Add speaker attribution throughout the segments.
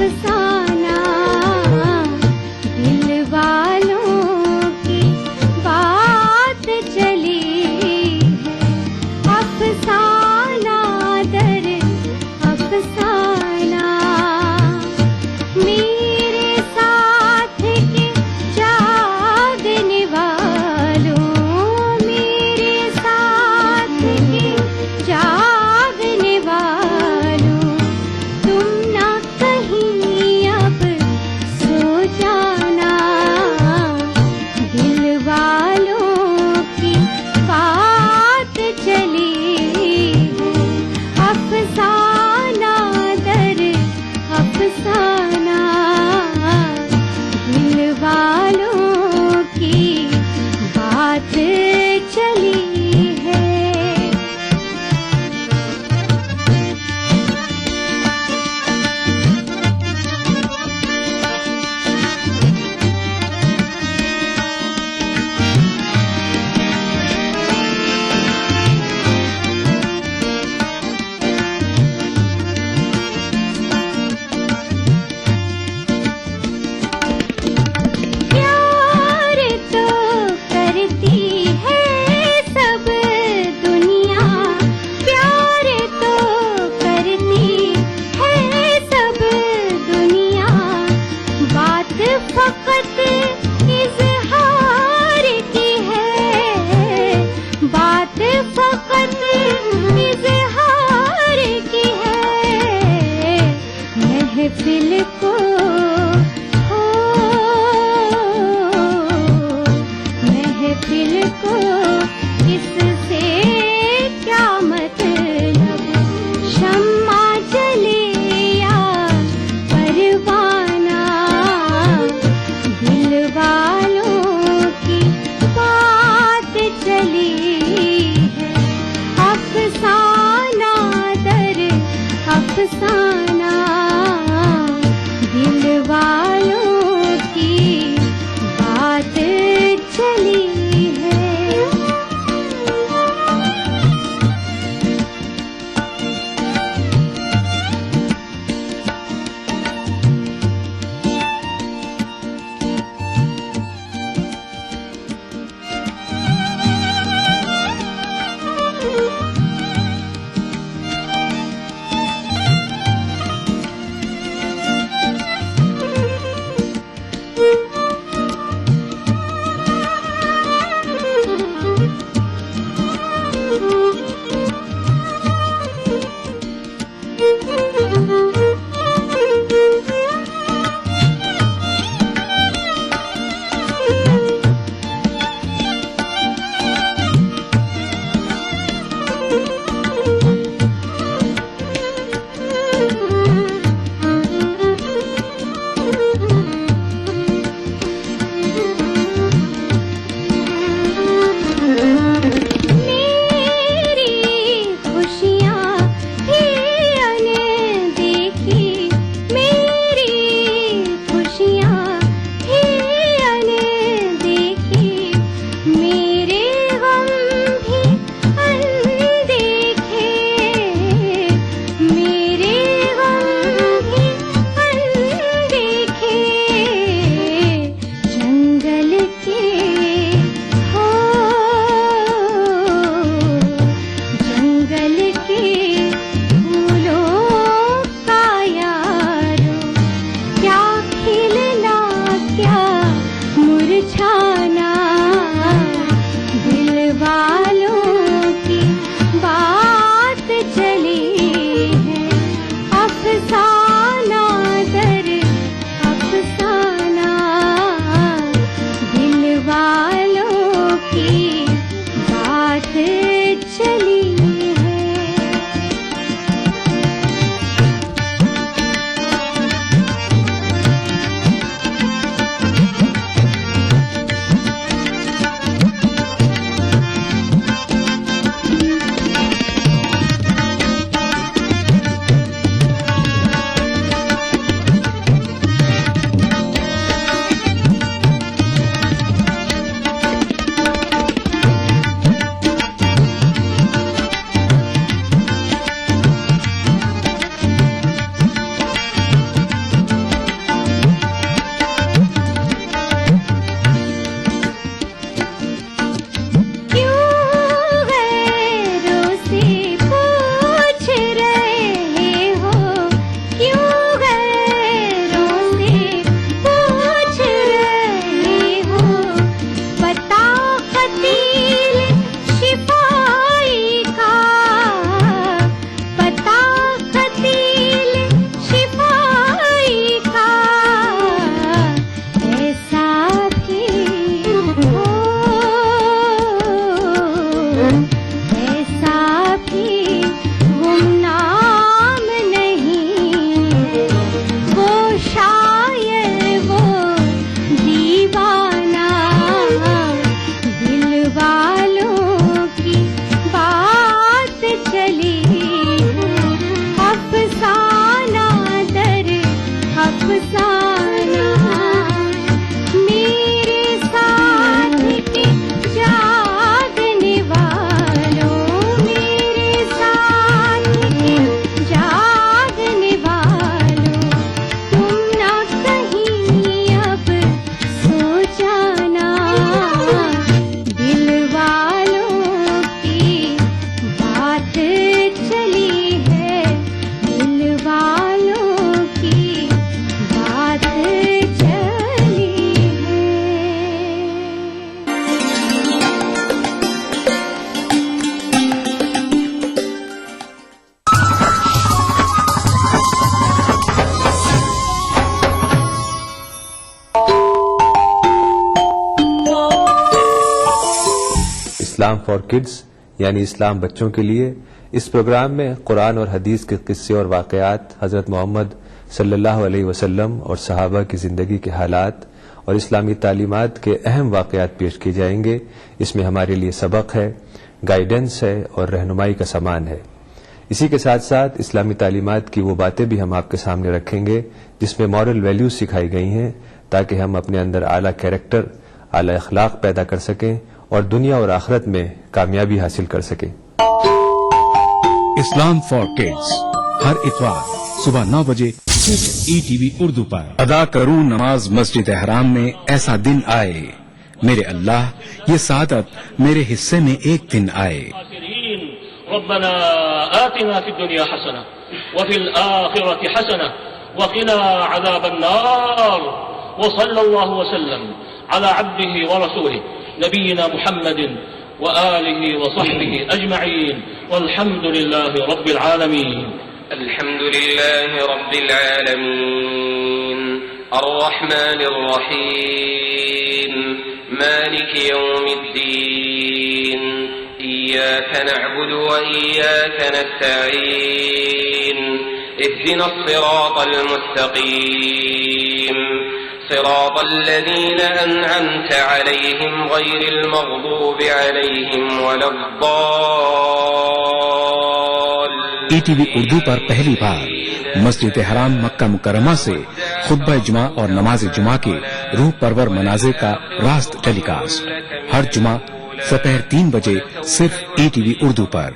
Speaker 1: अफसाना दिल वालों की बात चली है, अफसाना दर अफसाना। मेरे साथ के जागने वालों, मेरे साथ के जागने वालों, तुम ना कहीं
Speaker 2: इस्लाम फॉर किड्स यानी इस्लाम बच्चों के लिए। इस प्रोग्राम में कुरान और हदीस के किस्से और वाकयात, हजरत मोहम्मद सल्लल्लाहु अलैहि वसल्लम और सहाबा की जिंदगी के हालात और इस्लामी तालीमात के अहम वाकयात पेश किए जाएंगे। इसमें हमारे लिए सबक है, गाइडेंस है और रहनुमाई का सामान है। इसी के साथ साथ इस्लामी तालीमात की वो बातें भी हम आपके सामने रखेंगे जिसमें मॉरल वैल्यूज सिखाई गई हैं, ताकि हम अपने अंदर आला कैरेक्टर, आला अखलाक पैदा कर सकें और दुनिया और आखिरत में कामयाबी हासिल कर सकें।
Speaker 3: इस्लाम फॉर किड्स हर इतवार सुबह 9 बजे ईटीवी उर्दू पर। अदा करूं नमाज मस्जिद हराम में, ऐसा दिन आए मेरे अल्लाह, ये सादत मेरे हिस्से में एक दिन आए।
Speaker 4: रब्बना आतिना फिद दुनिया हसना व फिल आखिरति हसना व क़िना अज़ाबन नार व सल्लल्लाहु वसल्लम अला अब्दिही व रसूलिही नबीना मुहम्मदिन व आलिही व सहबिही अजमईन वल्हम्दुलिल्लाहि रब्बिल आलमीन।
Speaker 5: अल्हम्दुलिल्लाहि रब्बिल आलमीन अर्रहमानिर रहीम मालिकि यौमिद्दीन इय्याक नअबुदु व इय्याक नस्तईन इहदिनस सिरातल मुस्तकीम सिरातल लज़ीना अनअमता अलैहिम गैरिल मग़दूबि अलैहिम वलद्दाल्लीन।
Speaker 3: ईटीवी उर्दू पर पहली बार मस्जिद हराम मक्का मुकर्रमा से खुतबा जुमा और नमाज जुमा के रूह परवर मनाज़िर का रास्त टेलीकास्ट हर जुमा दोपहर 3 बजे सिर्फ ईटीवी उर्दू पर।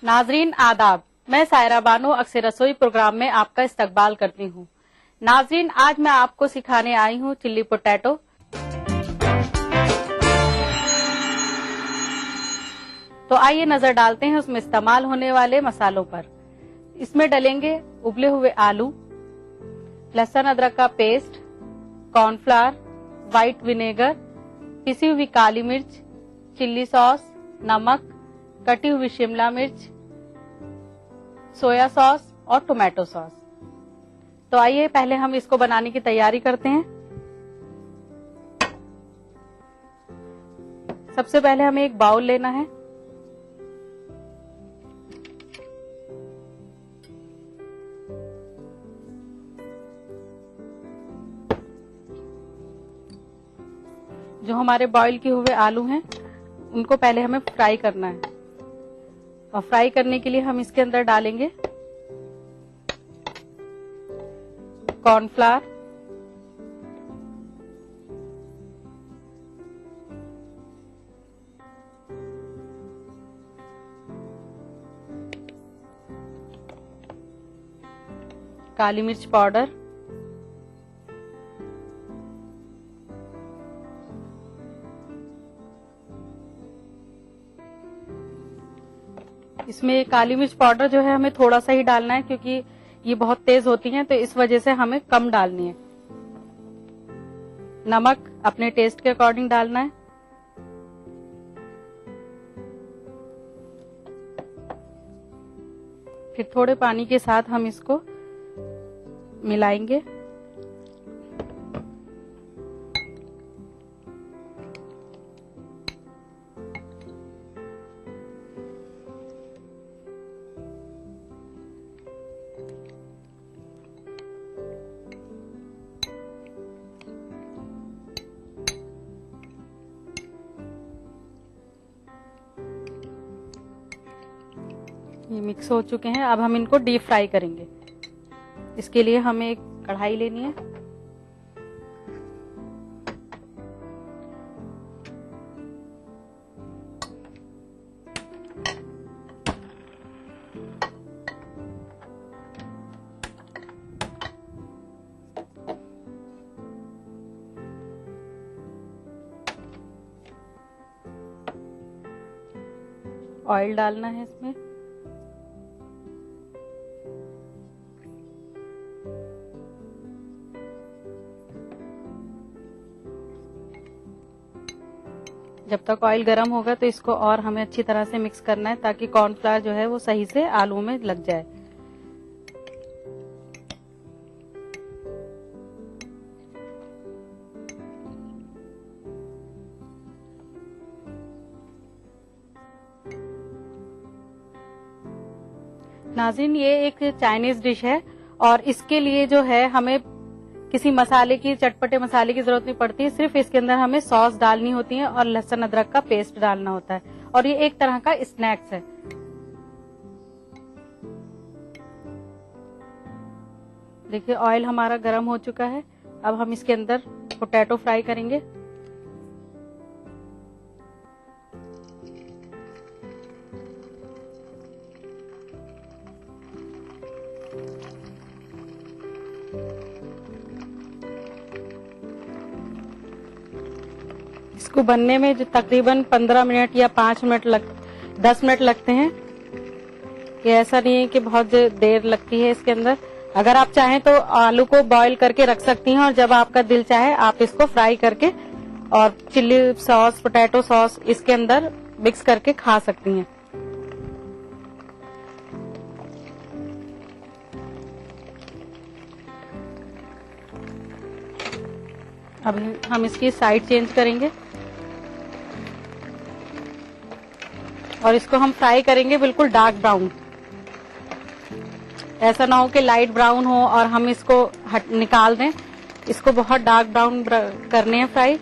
Speaker 6: नाजरीन आदाब, मैं सायरा बानो अक्सर रसोई प्रोग्राम में आपका इस्तकबाल करती हूँ। नाजरीन, आज मैं आपको सिखाने आई हूँ चिल्ली पोटैटो। तो आइए नजर डालते हैं उसमें इस्तेमाल होने वाले मसालों पर। इसमें डलेंगे उबले हुए आलू, लहसुन अदरक का पेस्ट, कॉर्नफ्लावर, व्हाइट विनेगर, पिसी हुई काली मिर्च, चिल्ली सॉस, नमक, कटी हुई शिमला मिर्च, सोया सॉस और टोमेटो सॉस। तो आइए पहले हम इसको बनाने की तैयारी करते हैं। सबसे पहले हमें एक बाउल लेना है। जो हमारे बॉईल किए हुए आलू हैं उनको पहले हमें फ्राई करना है, और फ्राई करने के लिए हम इसके अंदर डालेंगे कॉर्नफ्लावर, काली मिर्च पाउडर, इसमें काली मिर्च पाउडर जो है हमें थोड़ा सा ही डालना है क्योंकि ये बहुत तेज होती हैं, तो इस वजह से हमें कम डालनी है। नमक अपने टेस्ट के अकॉर्डिंग डालना है। फिर थोड़े पानी के साथ हम इसको मिलाएंगे। ये मिक्स हो चुके हैं। अब हम इनको डीप फ्राई करेंगे। इसके लिए हमें एक कढ़ाई लेनी है। ऑयल डालना है इसमें। जब तक ऑयल गर्म होगा तो इसको और हमें अच्छी तरह से मिक्स करना है ताकि कॉर्नफ्लावर जो है वो सही से आलू में लग जाए। नाज़रीन, ये एक चाइनीज डिश है और इसके लिए जो है हमें किसी मसाले की, चटपटे मसाले की जरूरत नहीं पड़ती है। सिर्फ इसके अंदर हमें सॉस डालनी होती है और लहसुन अदरक का पेस्ट डालना होता है और ये एक तरह का स्नैक्स है। देखिए ऑयल हमारा गर्म हो चुका है। अब हम इसके अंदर पोटैटो फ्राई करेंगे। इसको बनने में जो तकरीबन 15 मिनट या 10 मिनट लगते हैं। ये ऐसा नहीं है कि बहुत देर लगती है इसके अंदर। अगर आप चाहें तो आलू को बॉईल करके रख सकती हैं और जब आपका दिल चाहे आप इसको फ्राई करके और चिल्ली सॉस, पोटैटो सॉस इसके अंदर मिक्स करके खा सकती हैं। अब हम इसकी साइड चेंज करेंगे और इसको हम फ्राई करेंगे बिल्कुल डार्क ब्राउन। ऐसा ना हो कि लाइट ब्राउन हो और हम इसको निकाल दें। इसको बहुत डार्क ब्राउन करने हैं फ्राई।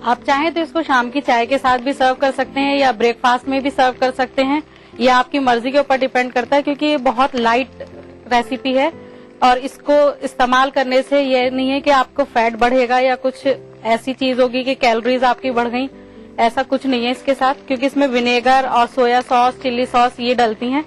Speaker 6: आप चाहें तो इसको शाम की चाय के साथ भी सर्व कर सकते हैं या ब्रेकफास्ट में भी सर्व कर सकते हैं। ये आपकी मर्जी के ऊपर डिपेंड करता है क्योंकि ये बहुत लाइट रेसिपी है और इसको इस्तेमाल करने से ये नहीं है कि आपको फैट बढ़ेगा या कुछ ऐसी चीज होगी कि कैलोरीज आपकी बढ़ गई। ऐसा कुछ नहीं है इसके साथ, क्योंकि इसमें विनेगर और सोया सॉस, चिल्ली सॉस ये डलती हैं।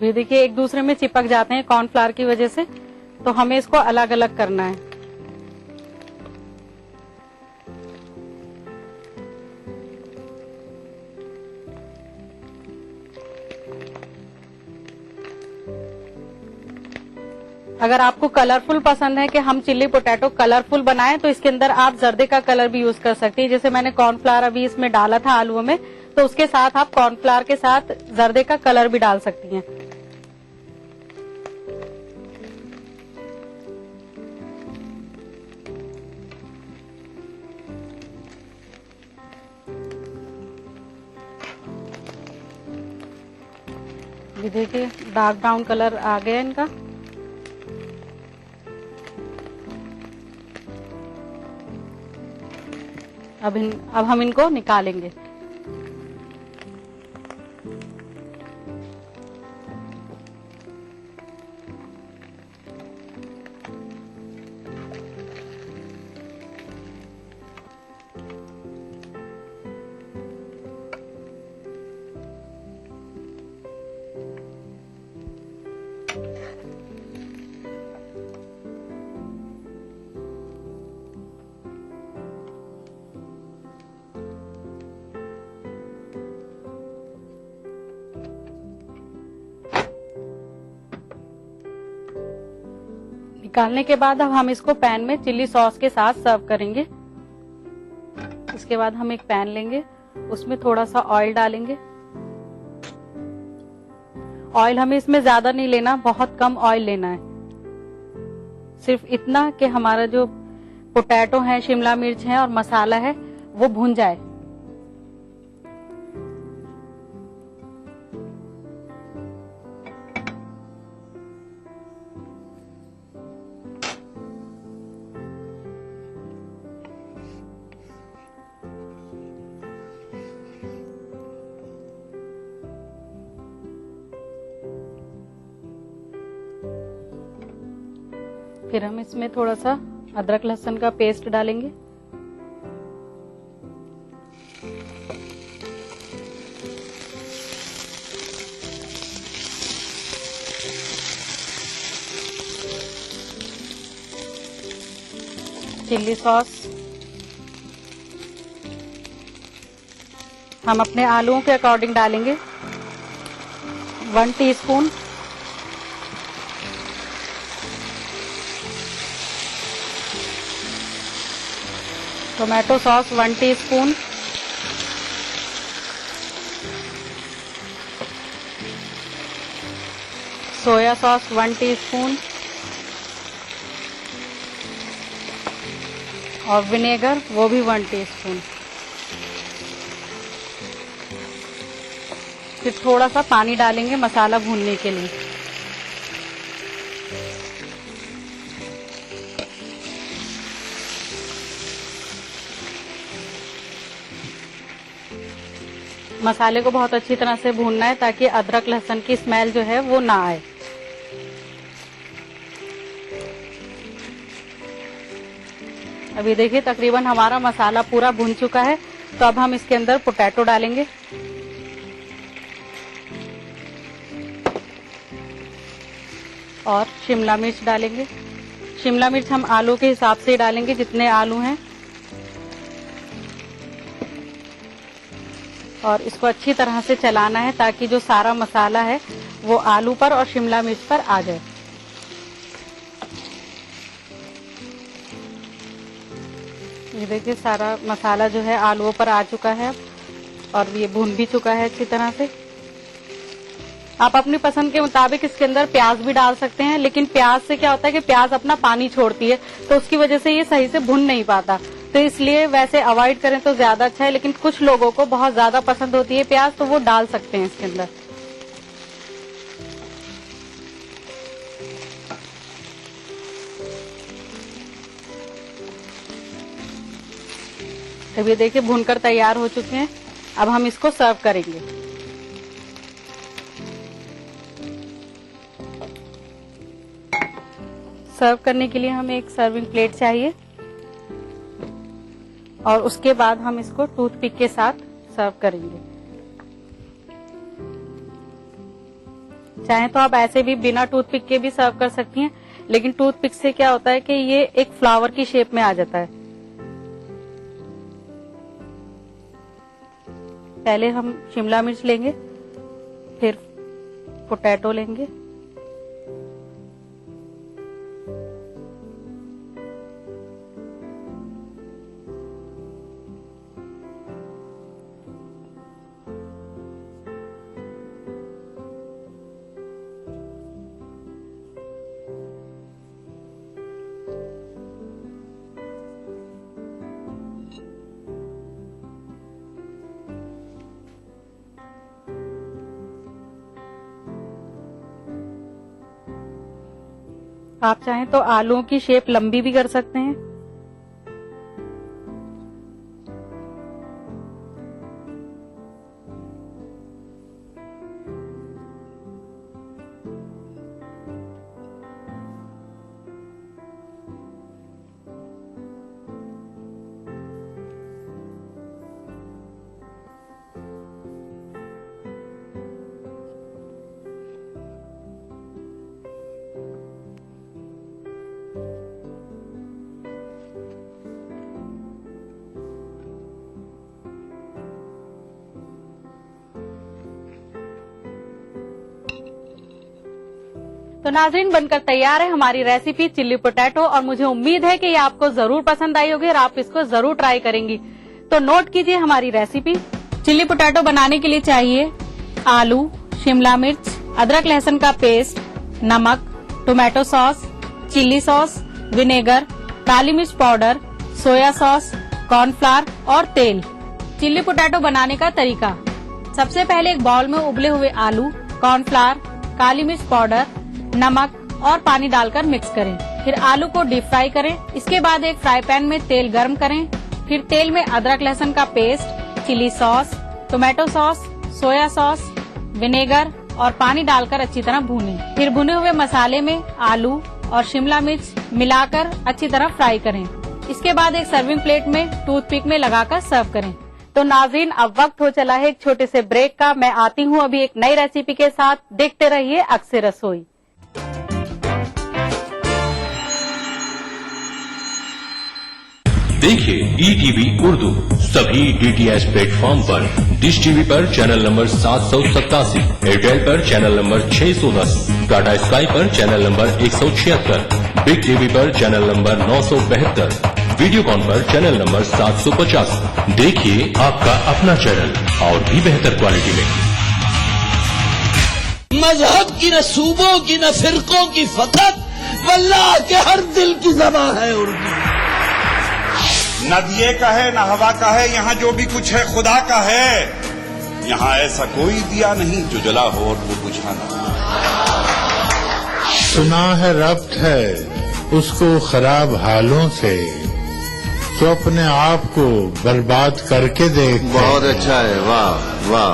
Speaker 6: ये देखिए एक दूसरे में चिपक जाते हैं कॉर्नफ्लावर की वजह से, तो हमें इसको अलग अलग करना है। अगर आपको कलरफुल पसंद है कि हम चिल्ली पोटैटो कलरफुल बनाएं तो इसके अंदर आप जर्दे का कलर भी यूज कर सकती है। जैसे मैंने कॉर्नफ्लावर अभी इसमें डाला था आलूओं में, तो उसके साथ आप कॉर्नफ्लावर के साथ जर्दे का कलर भी डाल सकती हैं। ये देखिए डार्क ब्राउन कलर आ गया इनका। अब हम इनको निकालेंगे। निकालने के बाद अब हम इसको पैन में चिल्ली सॉस के साथ सर्व करेंगे। इसके बाद हम एक पैन लेंगे, उसमें थोड़ा सा ऑयल डालेंगे। ऑयल हमें इसमें ज्यादा नहीं लेना, बहुत कम ऑयल लेना है। सिर्फ इतना कि हमारा जो पोटैटो है, शिमला मिर्च है और मसाला है वो भुन जाए। फिर हम इसमें थोड़ा सा अदरक लहसुन का पेस्ट डालेंगे। चिल्ली सॉस, हम अपने आलूओं के अकॉर्डिंग डालेंगे 1 teaspoon. Tomato sauce 1 teaspoon. Soya sauce 1 teaspoon और विनेगर वो भी 1 टीस्पून। फिर थोड़ा सा पानी डालेंगे मसाला भूनने के लिए। मसाले को बहुत अच्छी तरह से भूनना है ताकि अदरक लहसुन की स्मेल जो है वो ना आए। अभी देखिए तकरीबन हमारा मसाला पूरा भून चुका है। तो अब हम इसके अंदर पोटैटो डालेंगे और शिमला मिर्च डालेंगे। शिमला मिर्च हम आलू के हिसाब से ही डालेंगे, जितने आलू हैं। और इसको अच्छी तरह से चलाना है ताकि जो सारा मसाला है वो आलू पर और शिमला मिर्च पर आ जाए। ये देखिए सारा मसाला जो है आलूओं पर आ चुका है और ये भून भी चुका है अच्छी तरह से। आप अपनी पसंद के मुताबिक इसके अंदर प्याज भी डाल सकते हैं, लेकिन प्याज से क्या होता है कि प्याज अपना पानी छोड़ती है, तो उसकी वजह से ये सही से भुन नहीं पाता। तो इसलिए वैसे अवॉइड करें तो ज्यादा अच्छा है, लेकिन कुछ लोगों को बहुत ज्यादा पसंद होती है प्याज, तो वो डाल सकते हैं इसके अंदर। अब ये देखिए भूनकर तैयार हो चुके हैं। अब हम इसको सर्व करेंगे। सर्व करने के लिए हमें एक सर्विंग प्लेट चाहिए और उसके बाद हम इसको टूथपिक के साथ सर्व करेंगे। चाहे तो आप ऐसे भी बिना टूथपिक के भी सर्व कर सकती हैं, लेकिन टूथपिक से क्या होता है कि ये एक फ्लावर की शेप में आ जाता है। पहले हम शिमला मिर्च लेंगे, फिर पोटैटो लेंगे, आप चाहें तो आलूओं की शेप लंबी भी कर सकते हैं। तो नाज़रीन बनकर तैयार है हमारी रेसिपी चिल्ली पोटैटो, और मुझे उम्मीद है कि ये आपको जरूर पसंद आई होगी और आप इसको जरूर ट्राई करेंगी। तो नोट कीजिए हमारी रेसिपी। चिल्ली पोटैटो बनाने के लिए चाहिए आलू, शिमला मिर्च, अदरक लहसुन का पेस्ट, नमक, tomato sauce, chilli sauce, vinegar, काली मिर्च पाउडर, सोया सॉस, कॉर्नफ्लावर और तेल। चिल्ली पोटैटो बनाने का तरीका। सबसे पहले एक बाउल में उबले हुए आलू, कॉर्नफ्लावर, काली मिर्च पाउडर, नमक और पानी डालकर मिक्स करें। फिर आलू को डीप फ्राई करें। इसके बाद एक फ्राई पैन में तेल गर्म करें। फिर तेल में अदरक लहसुन का paste, chilli sauce, tomato sauce, soya sauce, vinegar और पानी डालकर अच्छी तरह भूनें। फिर भुने हुए मसाले में आलू, और शिमला मिर्च मिलाकर अच्छी तरह फ्राई करें। इसके बाद एक सर्विंग प्लेट में टूथपिक में लगाकर सर्व करें। तो नाज़रीन, अब वक्त हो चला है एक छोटे से ब्रेक का। मैं आती हूँ अभी एक नई रेसिपी के साथ। देखते रहिए अक्सर रसोई।
Speaker 7: देखिए ETV उर्दू सभी DTH प्लेटफॉर्म पर। डिश टीवी पर चैनल नंबर 787, एयरटेल पर चैनल नंबर 610, टाटा स्काई पर चैनल नंबर 176, बिग टीवी पर चैनल नंबर 972, वीडियोकॉन पर चैनल नंबर 750। देखिए आपका अपना चैनल और भी बेहतर क्वालिटी में।
Speaker 8: मजहब की न सूबों की न फिरकों की फकत, वल्लाह के हर दिल की ज़बान है उर्दू।
Speaker 9: न दिए का है न हवा का है, यहाँ जो भी कुछ है खुदा का है। यहाँ ऐसा कोई दिया नहीं जो जला हो और वो बुझा ना।
Speaker 10: सुना है रब्त है उसको खराब हालों से, तो अपने आप को बर्बाद करके देख।
Speaker 11: बहुत अच्छा है, वाह वाह।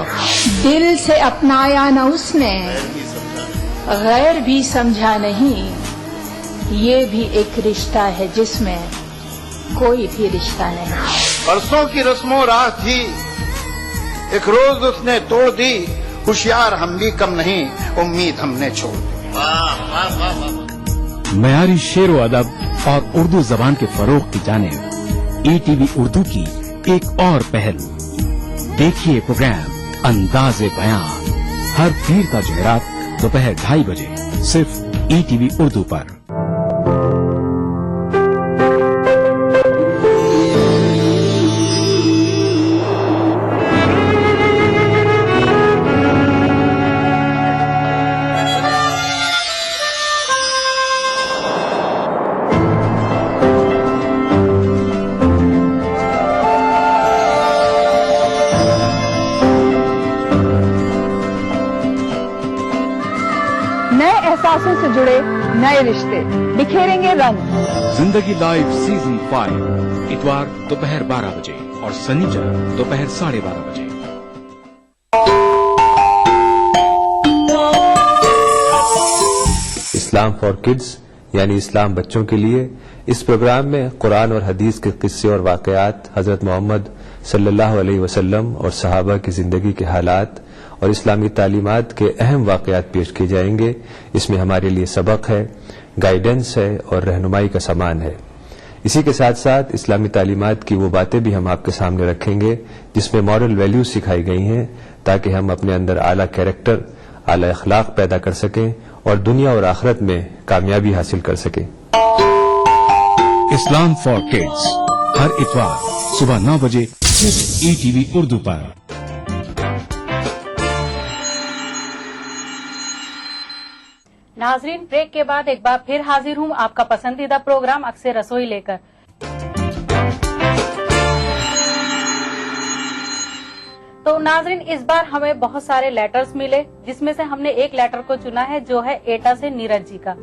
Speaker 12: दिल से अपनाया न उसने, गैर भी समझा नहीं। ये भी एक रिश्ता है जिसमें कोई भी रिश्ता नहीं।
Speaker 11: परसों की रस्मों राह थी, एक रोज उसने तोड़ दी। होशियार हम भी कम नहीं, उम्मीद हमने छोड़ दी।
Speaker 3: मयारी शेर व अदब और उर्दू जबान के फरोग की जानिब ETV उर्दू की एक और पहल। देखिए प्रोग्राम अंदाज़े बयां हर पीर का जहरात दोपहर 2:30 बजे सिर्फ ETV उर्दू पर।
Speaker 12: नए एहसासों से जुड़े नए रिश्ते बिखेरेंगे रंग।
Speaker 3: जिंदगी लाइव सीजन 5 इतवार दोपहर 12 बजे और शनिचर दोपहर 12:30 बजे।
Speaker 2: इस्लाम फॉर किड्स यानी इस्लाम बच्चों के लिए, इस प्रोग्राम में कुरान और हदीस के किस्से और वाकयात, हजरत मोहम्मद सल्लल्लाहु अलैहि वसल्लम और सहाबा की जिंदगी के हालात और इस्लामी तालीमात के अहम वाकयात पेश किए जाएंगे। इसमें हमारे लिए सबक है, गाइडेंस है और रहनुमाई का सामान है। इसी के साथ साथ इस्लामी तालीमात की वो बातें भी हम आपके सामने रखेंगे जिसमें मॉरल वैल्यूज सिखाई गई हैं, ताकि हम अपने अंदर आला कैरेक्टर, आला अखलाक पैदा कर सकें और दुनिया और आखिरत में कामयाबी हासिल कर सकें।
Speaker 3: इस्लाम फॉर किड्स हर इतवार सुबह 9 बजे सिर्फ ETV उर्दू पर।
Speaker 6: नाजरीन, ब्रेक के बाद एक बार फिर हाजिर हूँ आपका पसंदीदा प्रोग्राम अक्सर रसोई लेकर। तो नाजरीन, इस बार हमें बहुत सारे लेटर्स मिले, जिसमें से हमने एक लेटर को चुना है जो है एटा से नीरज जी का।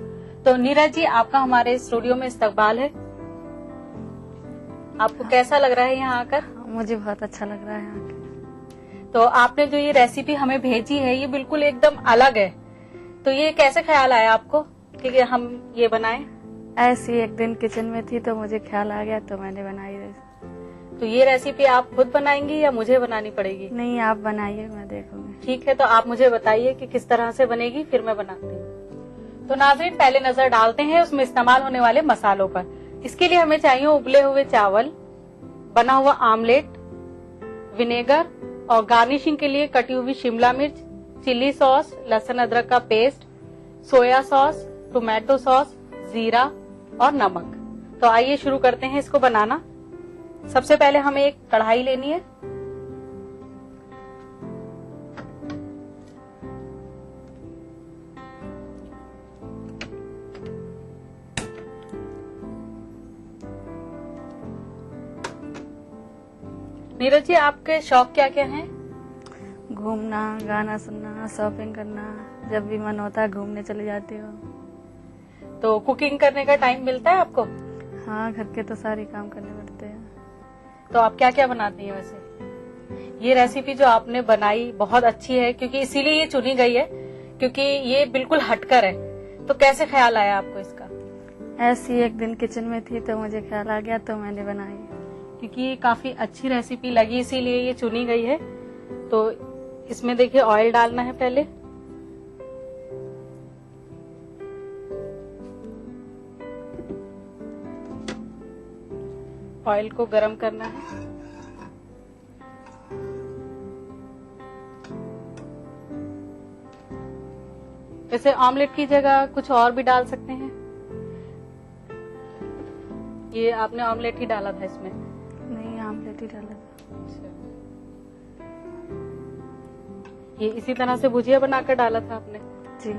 Speaker 6: तो नीरज जी, आपका हमारे स्टूडियो में इस्तकबाल है। आपको कैसा लग रहा है यहाँ आकर?
Speaker 13: मुझे बहुत अच्छा लग रहा है यहाँ के।
Speaker 6: तो आपने जो ये रेसिपी हमें भेजी है ये बिल्कुल एकदम अलग है, तो ये कैसे ख्याल आया आपको कि हम ये बनाएं?
Speaker 13: ऐसी एक दिन किचन में थी तो मुझे ख्याल आ गया तो मैंने बनाई रेसिपी।
Speaker 6: तो ये रेसिपी आप खुद बनाएंगी या मुझे बनानी पड़ेगी?
Speaker 13: नहीं, आप बनाइए, मैं देखूंगी।
Speaker 6: ठीक है, तो आप मुझे बताइए कि किस तरह से बनेगी, फिर मैं बनाती हूँ। तो नाज़रीन, पहले नजर डालते हैं उसमें इस्तेमाल होने वाले मसालों पर। इसके लिए हमें चाहिए उबले हुए चावल, बना हुआ आमलेट, विनेगर और गार्निशिंग के लिए कटी हुई शिमला मिर्च, चिली सॉस, लहसुन अदरक का paste, soya sauce, tomato sauce, जीरा और नमक। तो आइए शुरू करते हैं इसको बनाना। सबसे पहले हमें एक कढ़ाई लेनी है। नीरज जी, आपके शौक क्या क्या हैं?
Speaker 13: घूमना, गाना सुनना, शॉपिंग करना, जब भी मन होता है घूमने चले जाती हूँ।
Speaker 6: तो कुकिंग करने का टाइम मिलता है आपको?
Speaker 13: हाँ, घर के तो सारे काम करने पड़ते हैं।
Speaker 6: तो आप क्या क्या बनाती हैं वैसे? ये रेसिपी जो आपने बनाई बहुत अच्छी है, क्योंकि इसीलिए ये चुनी गई है, क्योंकि ये बिल्कुल हटकर है। तो कैसे ख्याल आया आपको इसका?
Speaker 13: ऐसी एक दिन किचन में थी तो मुझे ख्याल आ गया तो मैंने बनाई।
Speaker 6: क्योंकि ये काफी अच्छी रेसिपी लगी इसीलिए ये चुनी गई है। तो इसमें देखिए ऑयल डालना है पहले। ऑयल को गरम करना है। वैसे ऑमलेट की जगह कुछ और भी डाल सकते हैं। ये आपने ऑमलेट ही डाला था इसमें?
Speaker 13: नहीं, आमलेट ही डाला था।
Speaker 6: अच्छा। ये इसी तरह से भुजिया बनाकर डाला था आपने?
Speaker 13: जी।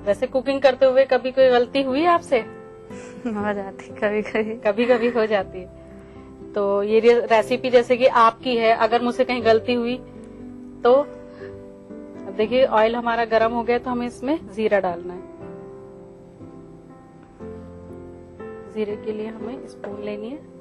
Speaker 6: वैसे कुकिंग करते हुए कभी कोई गलती हुई है आपसे?
Speaker 13: हो जाती कभी कभी।
Speaker 6: कभी कभी हो जाती है। तो ये रेसिपी जैसे कि आपकी है, अगर मुझसे कहीं गलती हुई तो अब देखिए ऑयल हमारा गर्म हो गया तो हमें इसमें जीरा डालना है। जीरे के लिए हमें स्पून लेनी है।